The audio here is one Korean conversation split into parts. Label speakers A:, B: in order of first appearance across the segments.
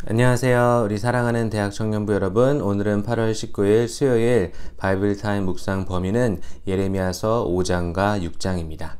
A: 안녕하세요. 우리 사랑하는 대학 청년부 여러분. 오늘은 8월 19일 수요일 바이블 타임 묵상 범위는 예레미야서 5장과 6장입니다.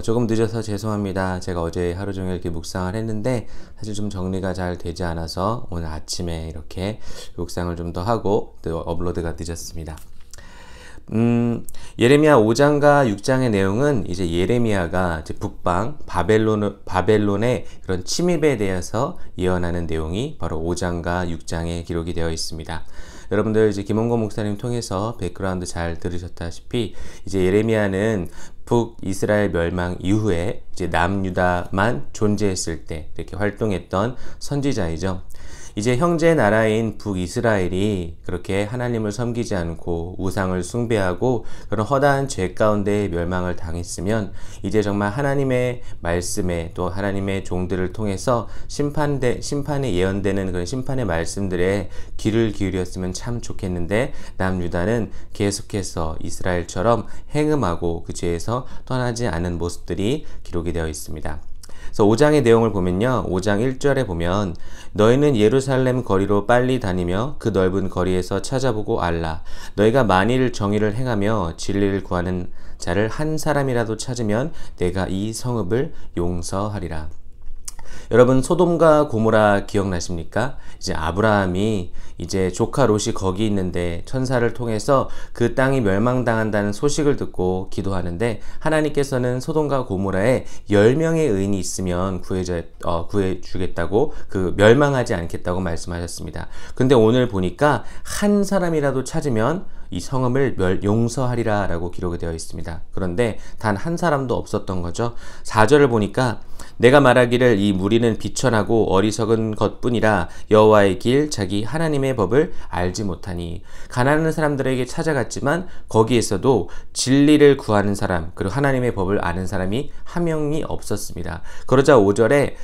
A: 조금 늦어서 죄송합니다. 제가 어제 하루 종일 이렇게 묵상을 했는데 사실 좀 정리가 잘 되지 않아서 오늘 아침에 이렇게 묵상을 좀 더 하고 또 업로드가 늦었습니다. 예레미야 5장과 6장의 내용은 이제 예레미야가 이제 북방 바벨론의 그런 침입에 대해서 예언하는 내용이 바로 5장과 6장에 기록이 되어 있습니다. 여러분들 이제 김원곤 목사님 통해서 백그라운드 잘 들으셨다시피 이제 예레미야는 북이스라엘 멸망 이후에 이제 남유다만 존재했을 때 이렇게 활동했던 선지자이죠. 이제 형제 나라인 북이스라엘이 그렇게 하나님을 섬기지 않고 우상을 숭배하고 그런 허다한 죄 가운데 멸망을 당했으면 이제 정말 하나님의 말씀에 또 하나님의 종들을 통해서 심판에 예언되는 그런 심판의 말씀들에 귀를 기울였으면 참 좋겠는데 남유다는 계속해서 이스라엘처럼 행음하고 그 죄에서 떠나지 않은 모습들이 기록이 되어 있습니다. 그래서 5장의 내용을 보면요. 5장 1절에 보면 너희는 예루살렘 거리로 빨리 다니며 그 넓은 거리에서 찾아보고 알라. 너희가 만일 정의를 행하며 진리를 구하는 자를 한 사람이라도 찾으면 내가 이 성읍을 용서하리라. 여러분 소돔과 고모라 기억나십니까? 이제 아브라함이 이제 조카 롯이 거기 있는데 천사를 통해서 그 땅이 멸망당한다는 소식을 듣고 기도하는데 하나님께서는 소돔과 고모라에 10명의 의인이 있으면 구해주겠다고 멸망하지 않겠다고 말씀하셨습니다. 근데 오늘 보니까 한 사람이라도 찾으면 이 성읍을 용서하리라 라고 기록이 되어 있습니다. 그런데 단 한 사람도 없었던 거죠. 4절을 보니까 내가 말하기를 이 무리는 비천하고 어리석은 것뿐이라 여호와의 길 자기 하나님의 법을 알지 못하니. 가난한 사람들에게 찾아갔지만 거기에서도 진리를 구하는 사람 그리고 하나님의 법을 아는 사람이 한 명이 없었습니다. 그러자 5절에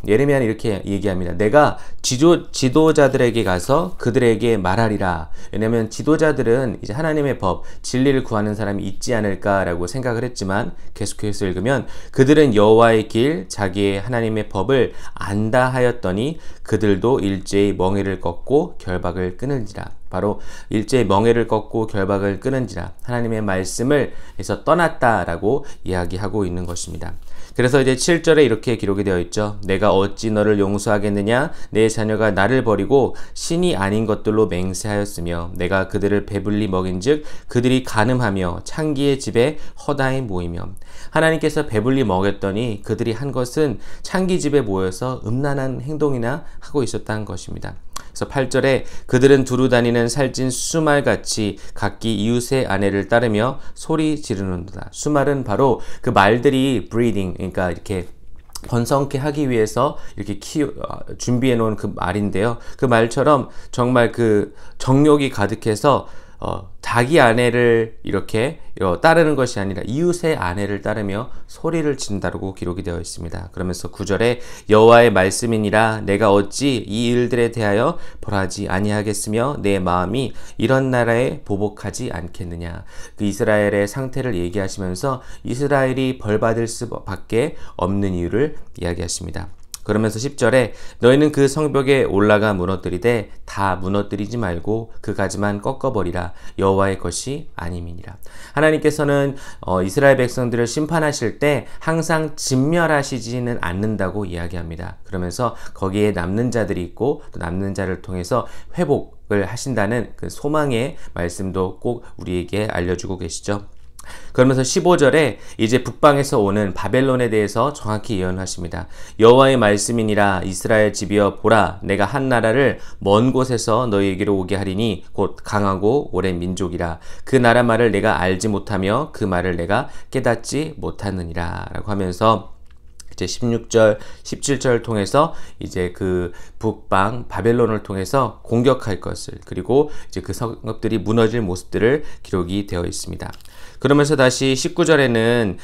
A: 예레미야는 이렇게 얘기합니다. 내가 지도자들에게 가서 그들에게 말하리라. 왜냐하면 지도자들은 이제 하나님의 법 진리를 구하는 사람이 있지 않을까라고 생각을 했지만 계속해서 읽으면 그들은 여호와의 길 자기의 하나님의 법을 안다 하였더니 그들도 일제히 멍에를 꺾고 결박을 끊은지라. 바로 일제히 멍에를 꺾고 결박을 끊은지라. 하나님의 말씀을 해서 떠났다라고 이야기하고 있는 것입니다. 그래서 이제 7절에 이렇게 기록이 되어 있죠. 내가 어찌 너를 용서하겠느냐? 내 자녀가 나를 버리고 신이 아닌 것들로 맹세하였으며 내가 그들을 배불리 먹인즉 그들이 간음하며 창기의 집에 허다히 모이며. 하나님께서 배불리 먹였더니 그들이 한 것은 창기 집에 모여서 음란한 행동이나 하고 있었다는 것입니다. 그래서 8절에 그들은 두루 다니는 살찐 수말같이 각기 이웃의 아내를 따르며 소리 지르는도다. 수말은 바로 그 말들이 breeding, 그러니까 이렇게 번성케 하기 위해서 이렇게 준비해 놓은 그 말인데요. 그 말처럼 정말 그 정욕이 가득해서 자기 아내를 이렇게 따르는 것이 아니라 이웃의 아내를 따르며 소리를 지른다고 기록이 되어 있습니다. 그러면서 9절에 여호와의 말씀이니라 내가 어찌 이 일들에 대하여 벌하지 아니하겠으며 내 마음이 이런 나라에 보복하지 않겠느냐. 그 이스라엘의 상태를 얘기하시면서 이스라엘이 벌받을 수밖에 없는 이유를 이야기하십니다. 그러면서 10절에 너희는 그 성벽에 올라가 무너뜨리되 다 무너뜨리지 말고 그 가지만 꺾어버리라. 여호와의 것이 아님이니라. 하나님께서는 이스라엘 백성들을 심판하실 때 항상 진멸하시지는 않는다고 이야기합니다. 그러면서 거기에 남는 자들이 있고 또 남는 자를 통해서 회복을 하신다는 그 소망의 말씀도 꼭 우리에게 알려주고 계시죠. 그러면서 15절에 이제 북방에서 오는 바벨론에 대해서 정확히 예언하십니다. 여호와의 말씀이니라 이스라엘 집이여 보라 내가 한 나라를 먼 곳에서 너희에게로 오게 하리니 곧 강하고 오랜 민족이라. 그 나라 말을 내가 알지 못하며 그 말을 내가 깨닫지 못하느니라 라고 하면서 이제 16절, 17절 통해서 이제 그 북방 바벨론을 통해서 공격할 것을 그리고 이제 그 성읍들이 무너질 모습들을 기록이 되어 있습니다. 그러면서 다시 19절에는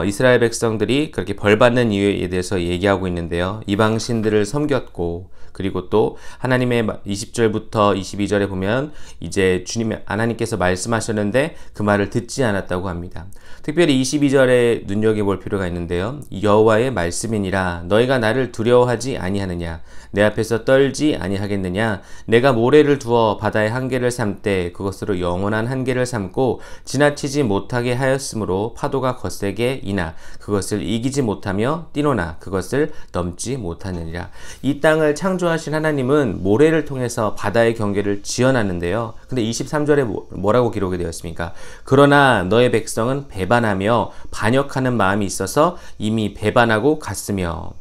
A: 이스라엘 백성들이 그렇게 벌받는 이유에 대해서 얘기하고 있는데요. 이방 신들을 섬겼고 그리고 또 하나님의 20절부터 22절에 보면 이제 하나님께서 말씀하셨는데 그 말을 듣지 않았다고 합니다. 특별히 22절에 눈여겨볼 필요가 있는데요. 여호와의 말씀이니라. 너희가 나를 두려워하지 아니하느냐? 내 앞에서 떨지 아니하겠느냐? 내가 모래를 두어 바다의 한계를 삼되 그것으로 영원한 한계를 삼고 지나치지 못하게 하였으므로 파도가 거세게 이나 그것을 이기지 못하며 뛰노나 그것을 넘지 못하느니라. 이 땅을 창조하신 하나님은 모래를 통해서 바다의 경계를 지어놨는데요. 근데 23절에 뭐라고 기록이 되었습니까? 그러나 너의 백성은 배반하며 반역하는 마음이 있어서 이미 배반하고 갔으며.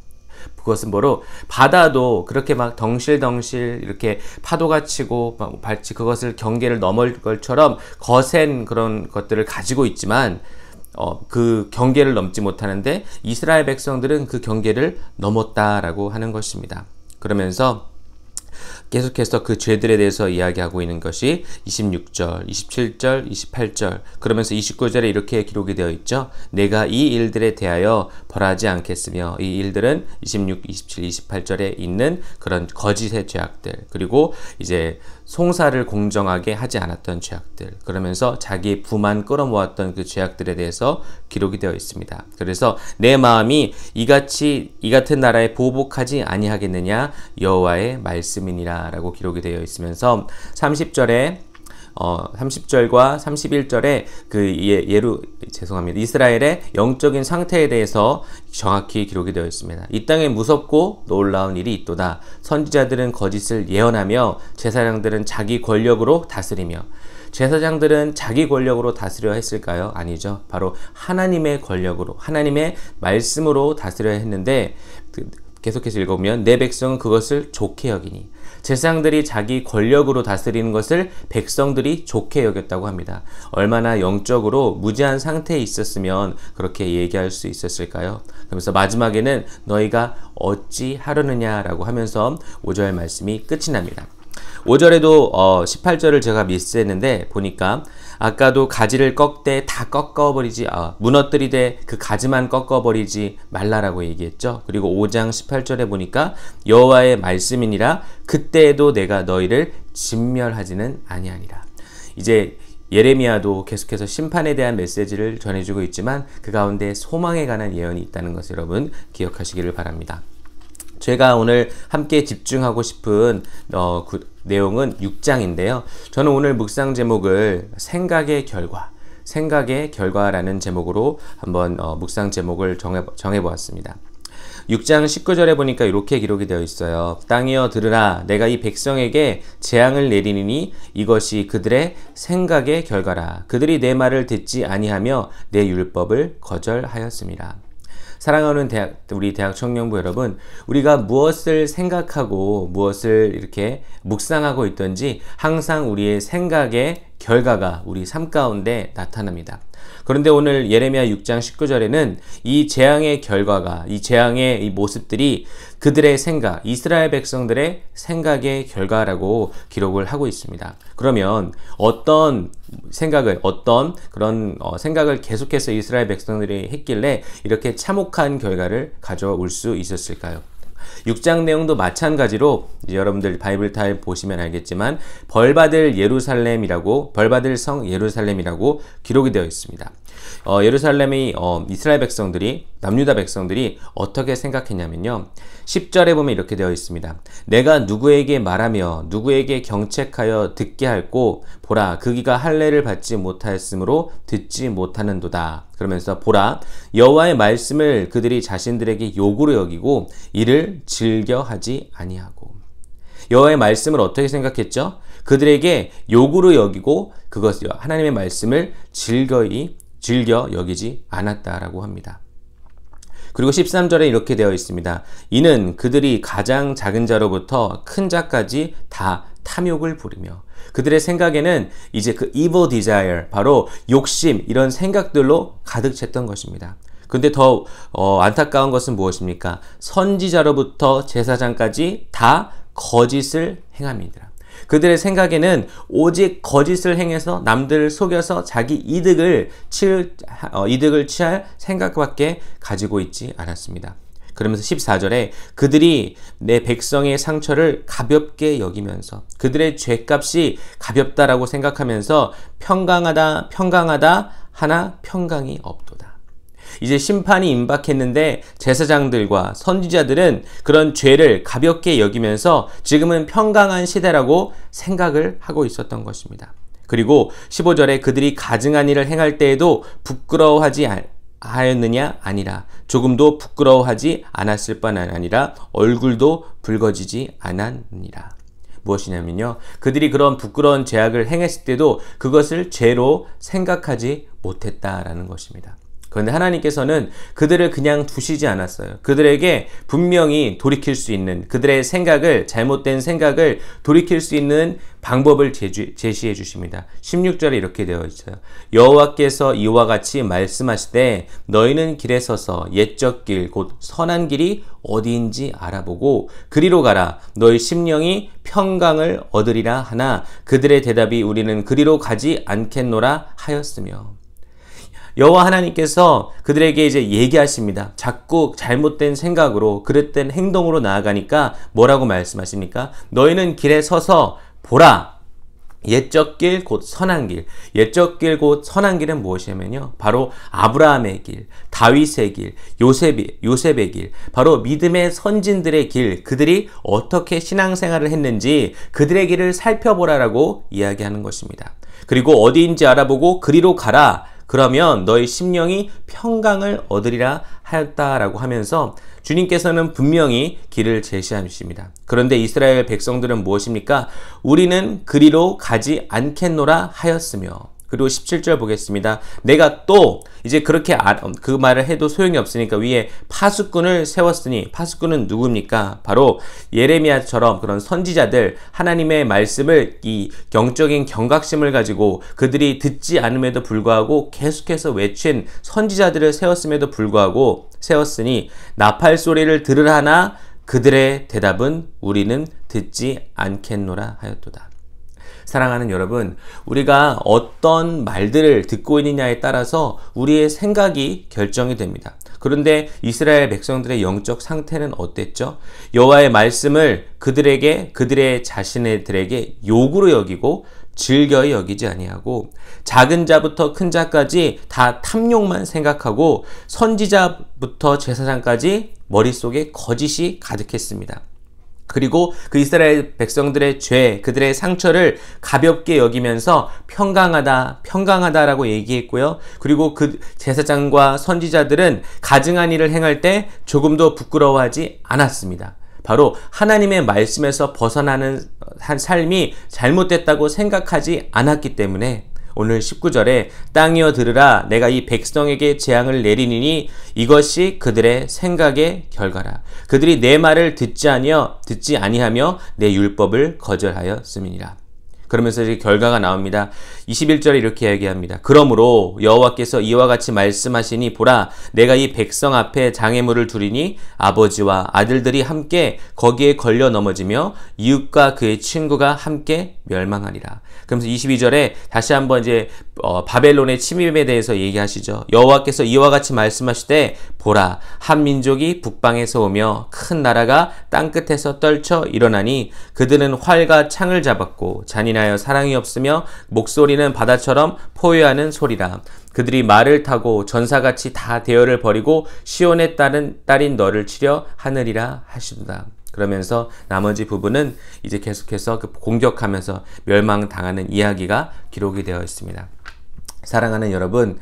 A: 그것은 뭐로? 바다도 그렇게 막 덩실덩실 이렇게 파도가 치고 발치 그것을 경계를 넘을 것처럼 거센 그런 것들을 가지고 있지만 그 경계를 넘지 못하는데 이스라엘 백성들은 그 경계를 넘었다라고 하는 것입니다. 그러면서 계속해서 그 죄들에 대해서 이야기하고 있는 것이 26절, 27절, 28절 그러면서 29절에 이렇게 기록이 되어 있죠. 내가 이 일들에 대하여 벌하지 않겠으며 이 일들은 26, 27, 28절에 있는 그런 거짓의 죄악들 그리고 이제 송사를 공정하게 하지 않았던 죄악들 그러면서 자기의 부만 끌어모았던 그 죄악들에 대해서 기록이 되어 있습니다. 그래서 내 마음이 이 같은 나라에 보복하지 아니하겠느냐 여호와의 말씀이니라 라고 기록이 되어 있으면서 30절과 31절에 이스라엘의 영적인 상태에 대해서 정확히 기록이 되어 있습니다. 이 땅에 무섭고 놀라운 일이 있도다. 선지자들은 거짓을 예언하며 제사장들은 자기 권력으로 다스리며. 제사장들은 자기 권력으로 다스려 했을까요? 아니죠. 바로 하나님의 권력으로, 하나님의 말씀으로 다스려 했는데 계속해서 읽어보면 내 백성은 그것을 좋게 여기니. 제사장들이 자기 권력으로 다스리는 것을 백성들이 좋게 여겼다고 합니다. 얼마나 영적으로 무지한 상태에 있었으면 그렇게 얘기할 수 있었을까요? 그러면서 마지막에는 너희가 어찌 하려느냐라고 하면서 5절 말씀이 끝이 납니다. 5절에도 18절을 제가 미스했는데 보니까 아까도 가지를 꺾되 다 꺾어버리지 무너뜨리되 그 가지만 꺾어버리지 말라라고 얘기했죠. 그리고 5장 18절에 보니까 여호와의 말씀이니라 그때에도 내가 너희를 진멸하지는 아니하니라. 이제 예레미야도 계속해서 심판에 대한 메시지를 전해주고 있지만 그 가운데 소망에 관한 예언이 있다는 것을 여러분 기억하시기를 바랍니다. 제가 오늘 함께 집중하고 싶은 내용은 6장인데요. 저는 오늘 묵상 제목을 생각의 결과라는 제목으로 한번 묵상 제목을 정해보았습니다. 6장 19절에 보니까 이렇게 기록이 되어 있어요. 땅이여 들으라. 내가 이 백성에게 재앙을 내리니 이것이 그들의 생각의 결과라. 그들이 내 말을 듣지 아니하며 내 율법을 거절하였음이라. 사랑하는 우리 대학 청년부 여러분, 우리가 무엇을 생각하고 무엇을 이렇게 묵상하고 있든지 항상 우리의 생각의 결과가 우리 삶 가운데 나타납니다. 그런데 오늘 예레미야 6장 19절에는 이 재앙의 결과가, 이 재앙의 이 모습들이 그들의 생각, 이스라엘 백성들의 생각의 결과라고 기록을 하고 있습니다. 그러면 어떤 그런 생각을 계속해서 이스라엘 백성들이 했길래 이렇게 참혹한 결과를 가져올 수 있었을까요? 6장 내용도 마찬가지로 이제 여러분들 바이블 타임 보시면 알겠지만 벌받을 성 예루살렘이라고 기록이 되어 있습니다. 예루살렘이 이스라엘 백성들이 남유다 백성들이 어떻게 생각했냐면요. 10절에 보면 이렇게 되어 있습니다. 내가 누구에게 말하며 누구에게 경책하여 듣게 할꼬 보라 그기가 할례를 받지 못하였으므로 듣지 못하는도다. 그러면서 보라 여호와의 말씀을 그들이 자신들에게 요구로 여기고 이를 즐겨하지 아니하고. 여호와의 말씀을 어떻게 생각했죠? 그들에게 요구로 여기고 그것을 하나님의 말씀을 즐겨 여기지 않았다라고 합니다. 그리고 13절에 이렇게 되어 있습니다. 이는 그들이 가장 작은 자로부터 큰 자까지 다 탐욕을 부리며. 그들의 생각에는 이제 그 evil desire, 바로 욕심, 이런 생각들로 가득 찼던 것입니다. 근데 더 안타까운 것은 무엇입니까? 선지자로부터 제사장까지 다 거짓을 행합니다. 그들의 생각에는 오직 거짓을 행해서 남들을 속여서 자기 이득을 취할 생각밖에 가지고 있지 않았습니다. 그러면서 14절에 그들이 내 백성의 상처를 가볍게 여기면서 그들의 죄값이 가볍다라고 생각하면서 평강하다 하나 평강이 없도다. 이제 심판이 임박했는데 제사장들과 선지자들은 그런 죄를 가볍게 여기면서 지금은 평강한 시대라고 생각을 하고 있었던 것입니다. 그리고 15절에 그들이 가증한 일을 행할 때에도 부끄러워하지 하였느냐? 아니라 조금도 부끄러워하지 않았을 뿐 아니라 얼굴도 붉어지지 않았느니라. 무엇이냐면요, 그들이 그런 부끄러운 죄악을 행했을 때도 그것을 죄로 생각하지 못했다라는 것입니다. 그런데 하나님께서는 그들을 그냥 두시지 않았어요. 그들에게 분명히 돌이킬 수 있는, 그들의 생각을, 잘못된 생각을 돌이킬 수 있는 방법을 제시해 주십니다. 16절에 이렇게 되어 있어요. 여호와께서 이와 같이 말씀하시되 너희는 길에 서서 옛적 길 곧 선한 길이 어디인지 알아보고 그리로 가라. 너희 심령이 평강을 얻으리라 하나 그들의 대답이 우리는 그리로 가지 않겠노라 하였으며. 여호와 하나님께서 그들에게 이제 얘기하십니다. 자꾸 잘못된 생각으로 그릇된 행동으로 나아가니까 뭐라고 말씀하십니까? 너희는 길에 서서 보라. 옛적 길 곧 선한 길. 옛적 길 곧 선한 길은 무엇이냐면요, 바로 아브라함의 길, 다윗의 길, 요셉의 길, 바로 믿음의 선진들의 길, 그들이 어떻게 신앙생활을 했는지 그들의 길을 살펴보라라고 이야기하는 것입니다. 그리고 어디인지 알아보고 그리로 가라. 그러면 너희 심령이 평강을 얻으리라 하였다라고 하면서 주님께서는 분명히 길을 제시하십니다. 그런데 이스라엘 백성들은 무엇입니까? 우리는 그리로 가지 않겠노라 하였으며. 그리고 17절 보겠습니다. 내가 또 이제 그렇게 그 말을 해도 소용이 없으니까 위에 파수꾼을 세웠으니, 파수꾼은 누굽니까? 바로 예레미야처럼 그런 선지자들, 하나님의 말씀을 이 영적인 경각심을 가지고 그들이 듣지 않음에도 불구하고 계속해서 외친 선지자들을 세웠음에도 불구하고 세웠으니 나팔 소리를 들으라나 그들의 대답은 우리는 듣지 않겠노라 하였도다. 사랑하는 여러분, 우리가 어떤 말들을 듣고 있느냐에 따라서 우리의 생각이 결정이 됩니다. 그런데 이스라엘 백성들의 영적 상태는 어땠죠? 여호와의 말씀을 그들의 자신들에게 욕으로 여기고 즐겨이 여기지 아니하고 작은 자부터 큰 자까지 다 탐욕만 생각하고 선지자부터 제사장까지 머릿속에 거짓이 가득했습니다. 그리고 그 이스라엘 백성들의 죄, 그들의 상처를 가볍게 여기면서 평강하다라고 얘기했고요. 그리고 그 제사장과 선지자들은 가증한 일을 행할 때 조금도 부끄러워하지 않았습니다. 바로 하나님의 말씀에서 벗어나는 한 삶이 잘못됐다고 생각하지 않았기 때문에 오늘 19절에 땅이여 들으라 내가 이 백성에게 재앙을 내리니니 이것이 그들의 생각의 결과라. 그들이 내 말을 듣지 아니하며 내 율법을 거절하였음이니라. 그러면서 이제 결과가 나옵니다. 21절에 이렇게 얘기합니다. 그러므로 여호와께서 이와 같이 말씀하시니 보라 내가 이 백성 앞에 장애물을 두리니 아버지와 아들들이 함께 거기에 걸려 넘어지며 이웃과 그의 친구가 함께 멸망하리라. 그러면서 22절에 다시 한번 이제 바벨론의 침입에 대해서 얘기하시죠. 여호와께서 이와 같이 말씀하시되 보라 한 민족이 북방에서 오며 큰 나라가 땅끝에서 떨쳐 일어나니 그들은 활과 창을 잡았고 잔인하여 사랑이 없으며 목소리는 바다처럼 포효하는 소리라. 그들이 말을 타고 전사같이 다 대열을 벌이고 시온의 딸인 너를 치려 하느리라 하시도다. 그러면서 나머지 부분은 이제 계속해서 공격하면서 멸망당하는 이야기가 기록이 되어 있습니다. 사랑하는 여러분,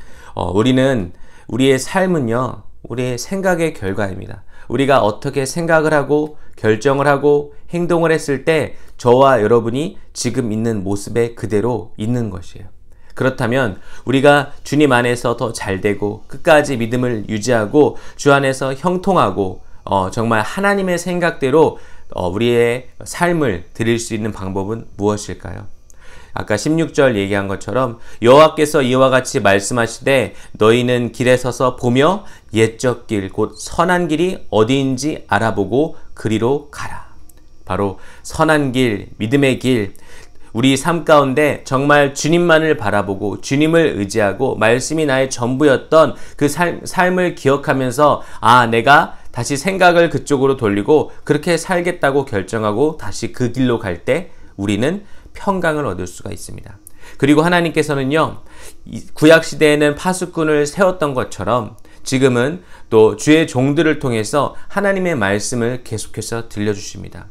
A: 우리의 삶은요, 우리의 생각의 결과입니다. 우리가 어떻게 생각을 하고 결정을 하고 행동을 했을 때 저와 여러분이 지금 있는 모습에 그대로 있는 것이에요. 그렇다면 우리가 주님 안에서 더 잘되고 끝까지 믿음을 유지하고 주 안에서 형통하고 정말 하나님의 생각대로 우리의 삶을 드릴 수 있는 방법은 무엇일까요? 아까 16절 얘기한 것처럼 여호와께서 이와 같이 말씀하시되 너희는 길에 서서 보며 옛적 길 곧 선한 길이 어디인지 알아보고 그리로 가라. 바로 선한 길, 믿음의 길, 우리 삶 가운데 정말 주님만을 바라보고 주님을 의지하고 말씀이 나의 전부였던 그 삶을 기억하면서 내가 다시 생각을 그쪽으로 돌리고 그렇게 살겠다고 결정하고 다시 그 길로 갈 때 우리는 평강을 얻을 수가 있습니다. 그리고 하나님께서는요, 구약시대에는 파수꾼을 세웠던 것처럼 지금은 또 주의 종들을 통해서 하나님의 말씀을 계속해서 들려주십니다.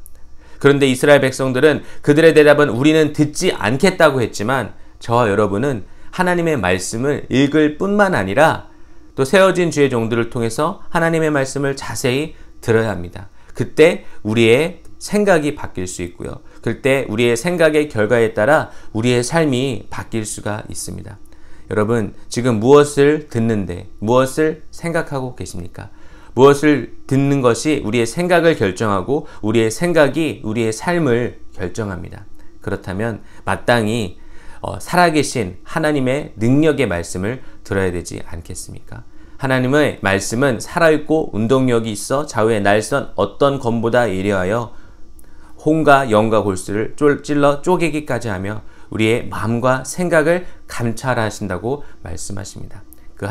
A: 그런데 이스라엘 백성들은 그들의 대답은 우리는 듣지 않겠다고 했지만 저와 여러분은 하나님의 말씀을 읽을 뿐만 아니라 또 세워진 주의 종들을 통해서 하나님의 말씀을 자세히 들어야 합니다. 그때 우리의 생각이 바뀔 수 있고요. 그때 우리의 생각의 결과에 따라 우리의 삶이 바뀔 수가 있습니다. 여러분, 지금 무엇을 듣는데 무엇을 생각하고 계십니까? 무엇을 듣는 것이 우리의 생각을 결정하고 우리의 생각이 우리의 삶을 결정합니다. 그렇다면 마땅히 살아계신 하나님의 능력의 말씀을 들어야 되지 않겠습니까? 하나님의 말씀은 살아있고 운동력이 있어 좌우의 날선 어떤 검보다 예리하여 혼과 영과 골수를 찔러 쪼개기까지 하며 우리의 마음과 생각을 감찰하신다고 말씀하십니다. 그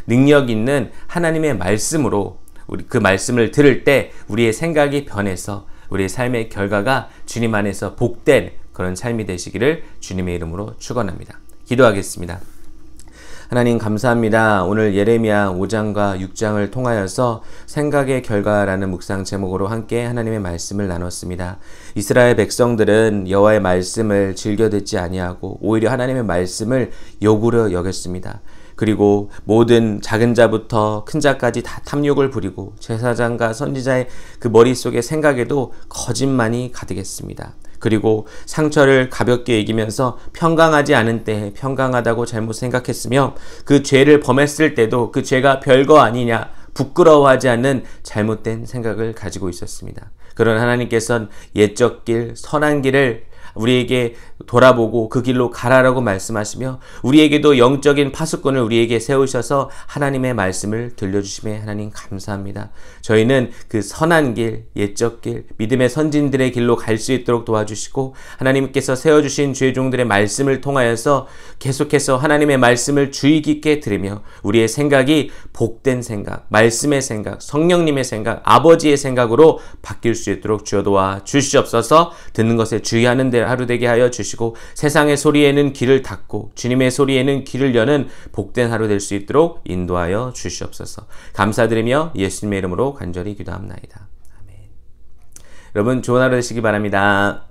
A: 능력 있는 하나님의 말씀으로 우리 그 말씀을 들을 때 우리의 생각이 변해서 우리의 삶의 결과가 주님 안에서 복된 그런 삶이 되시기를 주님의 이름으로 축원합니다. 기도하겠습니다. 하나님 감사합니다. 오늘 예레미야 5장과 6장을 통하여서 생각의 결과라는 묵상 제목으로 함께 하나님의 말씀을 나눴습니다. 이스라엘 백성들은 여호와의 말씀을 즐겨 듣지 아니하고 오히려 하나님의 말씀을 욕으로 여겼습니다. 그리고 모든 작은 자부터 큰 자까지 다 탐욕을 부리고 제사장과 선지자의 그 머릿속의 생각에도 거짓말이 가득했습니다. 그리고 상처를 가볍게 이기면서 평강하지 않은 때에 평강하다고 잘못 생각했으며 그 죄를 범했을 때도 그 죄가 별거 아니냐 부끄러워하지 않는 잘못된 생각을 가지고 있었습니다. 그러나 하나님께서는 옛적 길, 선한 길을 우리에게 돌아보고 그 길로 가라라고 말씀하시며 우리에게도 영적인 파수꾼을 우리에게 세우셔서 하나님의 말씀을 들려주심에 하나님 감사합니다. 저희는 그 선한 길, 옛적 길, 믿음의 선진들의 길로 갈 수 있도록 도와주시고 하나님께서 세워주신 주의 종들의 말씀을 통하여서 계속해서 하나님의 말씀을 주의 깊게 들으며 우리의 생각이 복된 생각, 말씀의 생각, 성령님의 생각, 아버지의 생각으로 바뀔 수 있도록 주여 도와 주시옵소서. 듣는 것에 주의하는 데 하루 되게 하여 주시고 세상의 소리에는 귀를 닫고 주님의 소리에는 귀를 여는 복된 하루 될 수 있도록 인도하여 주시옵소서. 감사드리며 예수님의 이름으로 간절히 기도합나이다. 아멘. 여러분 좋은 하루 되시기 바랍니다.